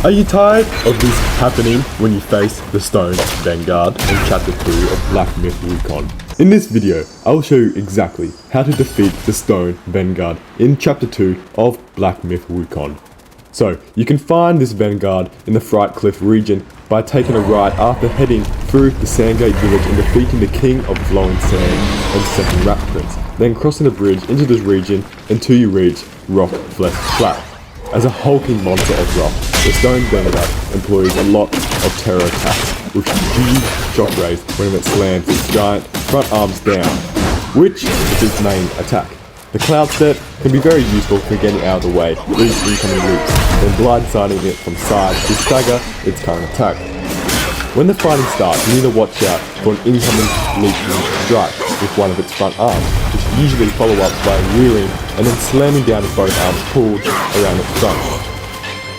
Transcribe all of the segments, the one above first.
Are you tired of this happening when you face the Stone Vanguard in Chapter 2 of Black Myth Wukong? In this video, I will show you exactly how to defeat the Stone Vanguard in Chapter 2 of Black Myth Wukong. So, you can find this Vanguard in the Fright Cliff region by taking a right after heading through the Sandgate village and defeating the King of Flowing Sand and Second Rat Prince, then crossing the bridge into this region until you reach Rock Flesh Flat. As a hulking monster of rock, the Stone Vanguard employs a lot of terror attacks with huge shockwaves when it slams its giant front arms down, which is its main attack. The Cloud Step can be very useful for getting out of the way of these incoming loops, then blindsiding it from side to stagger its current attack. When the fighting starts, you need to watch out for an incoming leaping strike with one of its front arms, which usually follow up by rearing and then slamming down with both arms pulled around its front.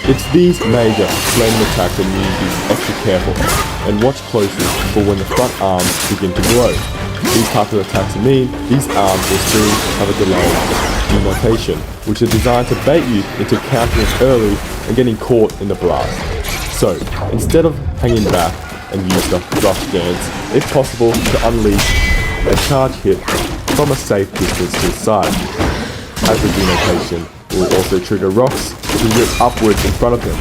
It's these major slamming attacks that you need to be extra careful and watch closely for when the front arms begin to grow. These types of attacks mean these arms will soon have a delayed demontation, which is designed to bait you into countering early and getting caught in the blast. So, instead of hanging back and use the rough stance, if possible to unleash a charge hit from a safe distance to the side, as the demontation will also trigger rocks to rip upwards in front of him.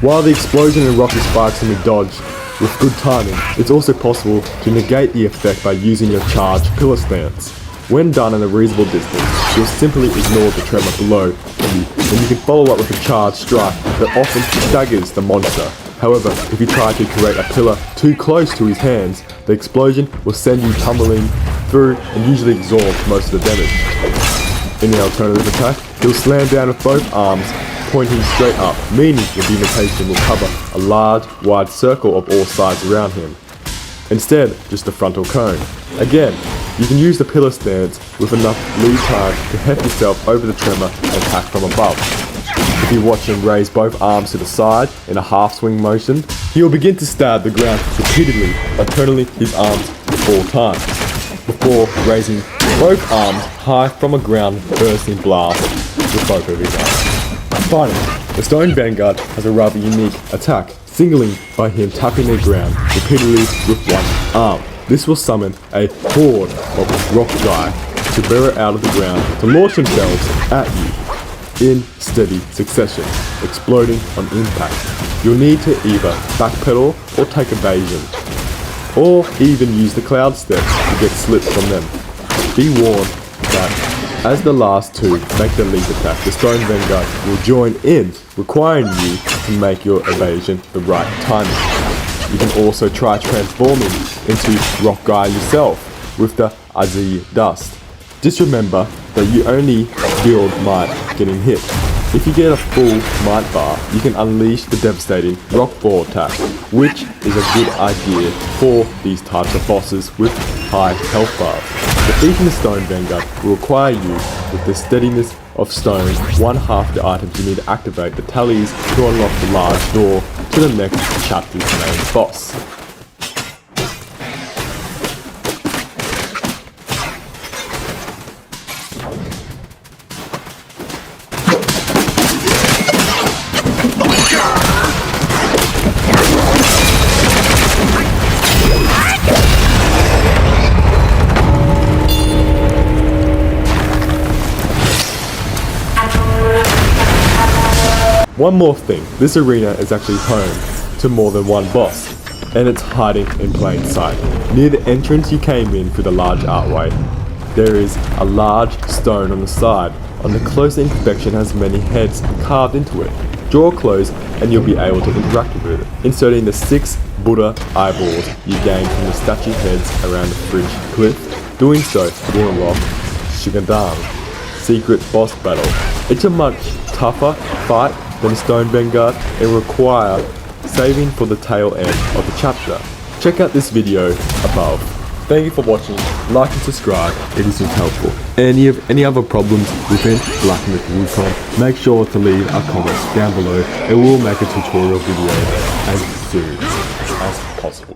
While the explosion and rocky sparks can be dodged with good timing, it's also possible to negate the effect by using your charge pillar stance. When done at a reasonable distance, you'll simply ignore the tremor below you, and you can follow up with a charge strike that often staggers the monster. However, if you try to create a pillar too close to his hands, the explosion will send you tumbling through and usually absorb most of the damage. In the alternative attack, he'll slam down with both arms pointing straight up, meaning the demontation will cover a large, wide circle of all sides around him. Instead, just a frontal cone. Again, you can use the pillar stance with enough lead time to heft yourself over the tremor and attack from above. If you watch him raise both arms to the side in a half swing motion, he will begin to stab the ground repeatedly by turning his arms 4 times, before raising both arms high from a ground bursting blast with both of his arms. Finally, the Stone Vanguard has a rather unique attack, singling by him tapping the ground repeatedly with one arm. This will summon a horde of rock giants to burrow out of the ground to launch themselves at you in steady succession, exploding on impact. You'll need to either backpedal or take evasion, or even use the Cloud Step to get slips from them. Be warned that as the last two make the leap attack, the Stone Vanguard will join in, requiring you to make your evasion the right timing. You can also try transforming into Rock Guy yourself with the Azir Dust. Just remember that you only build might getting hit. If you get a full might bar, you can unleash the devastating Rock Ball attack, which is a good idea for these types of bosses with high health bars. Defeating the Stone Vanguard will require you, with the steadiness of stone, one half the items you need to activate the tallies to unlock the large door to the next chapter's main boss. One more thing, this arena is actually home to more than one boss, and it's hiding in plain sight. Near the entrance you came in through the large archway, there is a large stone on the side. On the closer inspection has many heads carved into it. Draw close and you'll be able to interact with it, inserting the 6 Buddha eyeballs you gain from the statue heads around the fringe cliff. Doing so will unlock Shigadam, secret boss battle. It's a much tougher fight than the Stone Vanguard and require saving for the tail end of the chapter. Check out this video above. Thank you for watching, like and subscribe, it is helpful. Any other problems within Black Myth Wukong, make sure to leave a comment down below and we'll make a tutorial video as soon as possible.